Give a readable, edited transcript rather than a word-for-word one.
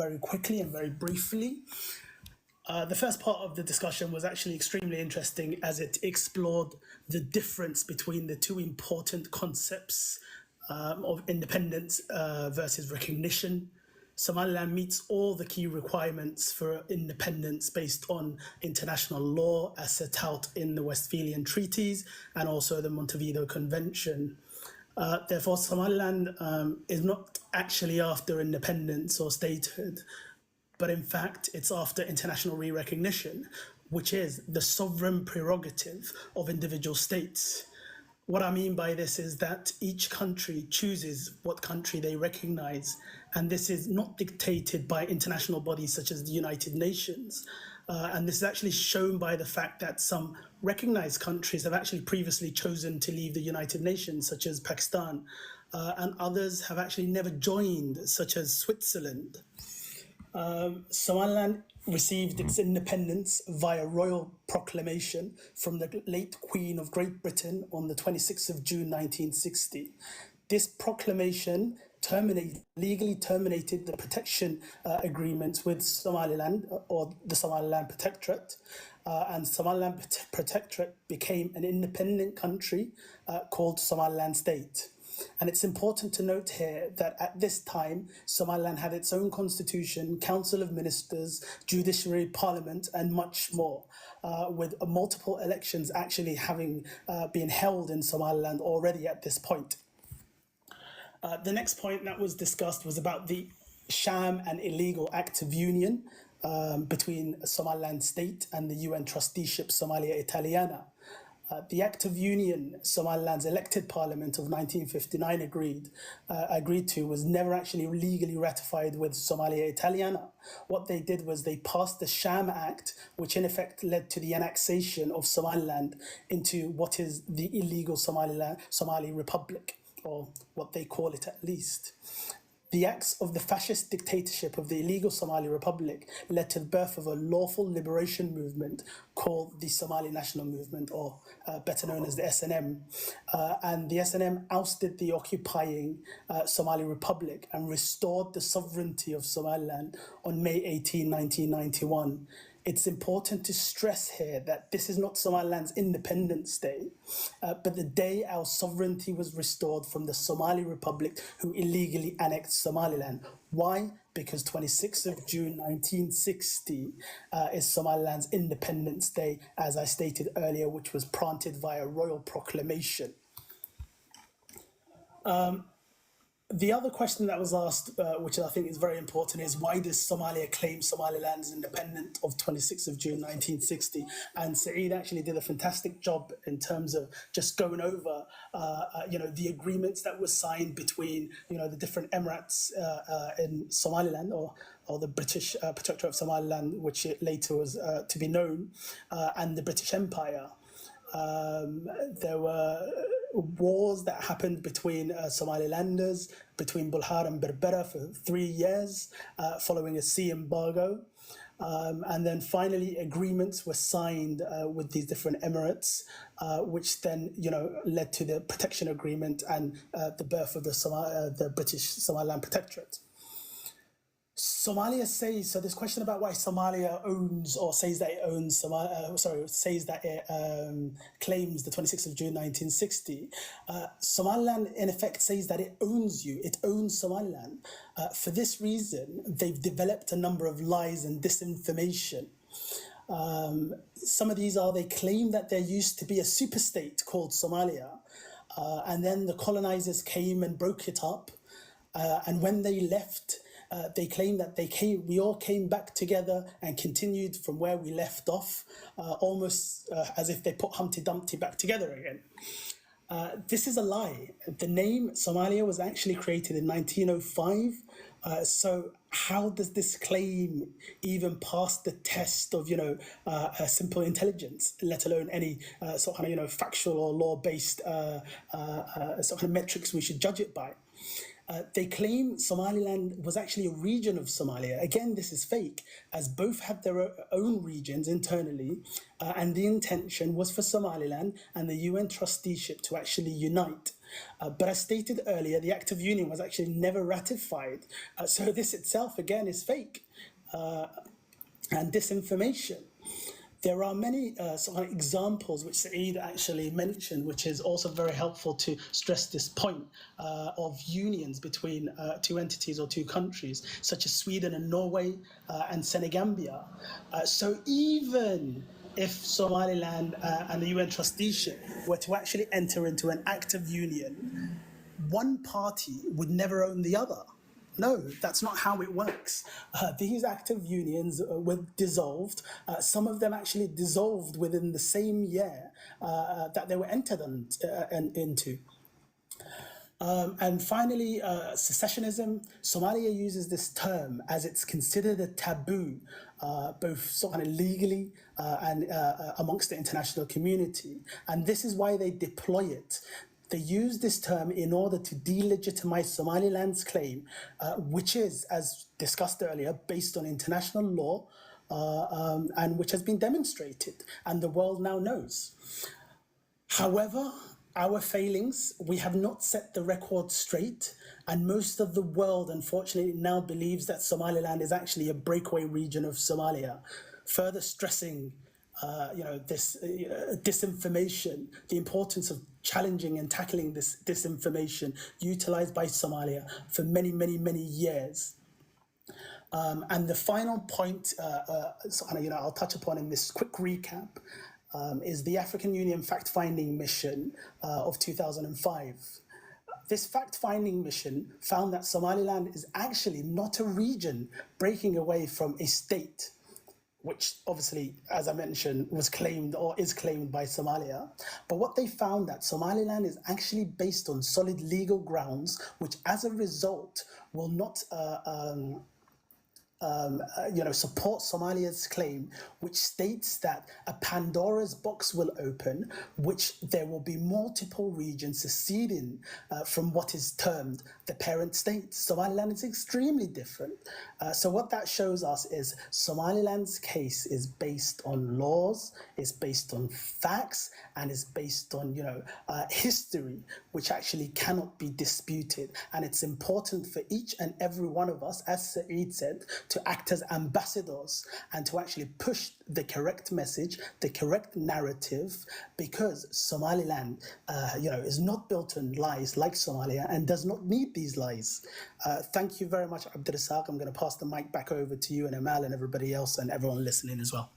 very quickly and very briefly. The first part of the discussion was actually extremely interesting as it explored the difference between the two important concepts of independence versus recognition. Somaliland meets all the key requirements for independence based on international law as set out in the Westphalian Treaties and also the Montevideo Convention. Therefore, Somaliland is not actually after independence or statehood, but in fact, it's after international re-recognition, which is the sovereign prerogative of individual states. What I mean by this is that each country chooses what country they recognize, and this is not dictated by international bodies such as the United Nations. And this is actually shown by the fact that some recognized countries have actually previously chosen to leave the United Nations, such as Pakistan, and others have actually never joined, such as Switzerland. Somaliland received its independence via royal proclamation from the late Queen of Great Britain on the 26th of June 1960. This proclamation legally terminated the protection agreements with Somaliland or the Somaliland Protectorate, and Somaliland Protectorate became an independent country called Somaliland State. And it's important to note here that at this time, Somaliland had its own constitution, council of ministers, judiciary, parliament, and much more, with multiple elections actually having been held in Somaliland already at this point. The next point that was discussed was about the sham and illegal act of union between Somaliland State and the UN trusteeship Somalia Italiana. The Act of Union Somaliland's elected parliament of 1959 agreed to was never actually legally ratified with Somalia Italiana. What they did was they passed the Sham Act, which in effect led to the annexation of Somaliland into what is the illegal Somali Republic, or what they call it at least. The acts of the fascist dictatorship of the illegal Somali Republic led to the birth of a lawful liberation movement called the Somali National Movement, or better known as the SNM. And the SNM ousted the occupying Somali Republic and restored the sovereignty of Somaliland on May 18, 1991. It's important to stress here that this is not Somaliland's Independence Day, but the day our sovereignty was restored from the Somali Republic who illegally annexed Somaliland. Why? Because 26th of June 1960 is Somaliland's Independence Day, as I stated earlier, which was granted via royal proclamation. The other question that was asked, which I think is very important, is why does Somalia claim Somaliland is independent of 26th of June 1960? And Saeed actually did a fantastic job in terms of just going over, the agreements that were signed between, the different emirates in Somaliland, or the British Protectorate of Somaliland, which it later was to be known, and the British Empire. There were wars that happened between Somalilanders, between Bulhar and Berbera for 3 years, following a sea embargo. And then finally agreements were signed with these different emirates, which then, led to the protection agreement and the birth of the British Somaliland Protectorate. Somalia says, so this question about why Somalia owns or says that it owns says that it claims the 26th of June 1960. Somaliland in effect says that it owns you, it owns Somaliland. For this reason, they've developed a number of lies and disinformation. Some of these are, they claim that there used to be a superstate called Somalia, and then the colonizers came and broke it up. And when they left, they claim that we all came back together and continued from where we left off, almost as if they put Humpty Dumpty back together again. This is a lie. The name Somalia was actually created in 1905. So how does this claim even pass the test of, a simple intelligence, let alone any sort of, factual or law-based sort of metrics we should judge it by? They claim Somaliland was actually a region of Somalia. Again, this is fake, as both had their own regions internally, and the intention was for Somaliland and the UN trusteeship to actually unite. But as stated earlier, the Act of Union was actually never ratified. So this itself, again, is fake and disinformation. There are many sort of examples which Saeed actually mentioned, which is also very helpful to stress this point of unions between two entities or two countries, such as Sweden and Norway and Senegambia. So even if Somaliland and the UN trusteeship were to actually enter into an act of union, one party would never own the other. No, that's not how it works. These active unions were dissolved. Some of them actually dissolved within the same year that they were entered into. And finally, secessionism. Somalia uses this term as it's considered a taboo, both sort of legally and amongst the international community. And this is why they deploy it. They use this term in order to delegitimize Somaliland's claim, which is, as discussed earlier, based on international law and which has been demonstrated, and the world now knows. However, our failings, we have not set the record straight, and most of the world, unfortunately, now believes that Somaliland is actually a breakaway region of Somalia, further stressing this disinformation, the importance of challenging and tackling this disinformation utilized by Somalia for many, many, many years. And the final point, I'll touch upon in this quick recap, is the African Union fact-finding mission of 2005. This fact-finding mission found that Somaliland is actually not a region breaking away from a state, which obviously, as I mentioned, was claimed or is claimed by Somalia. But what they found that Somaliland is actually based on solid legal grounds, which as a result will not support Somalia's claim, which states that a Pandora's box will open, which there will be multiple regions seceding from what is termed the parent state. Somaliland is extremely different. So what that shows us is Somaliland's case is based on laws, is based on facts, and is based on history, which actually cannot be disputed. And it's important for each and every one of us, as Saeed said, to act as ambassadors and to actually push the correct message, the correct narrative, because Somaliland, is not built on lies like Somalia and does not need these lies. Thank you very much, Abdurrazzaq. I'm going to pass the mic back over to you and Amal and everybody else and everyone listening as well.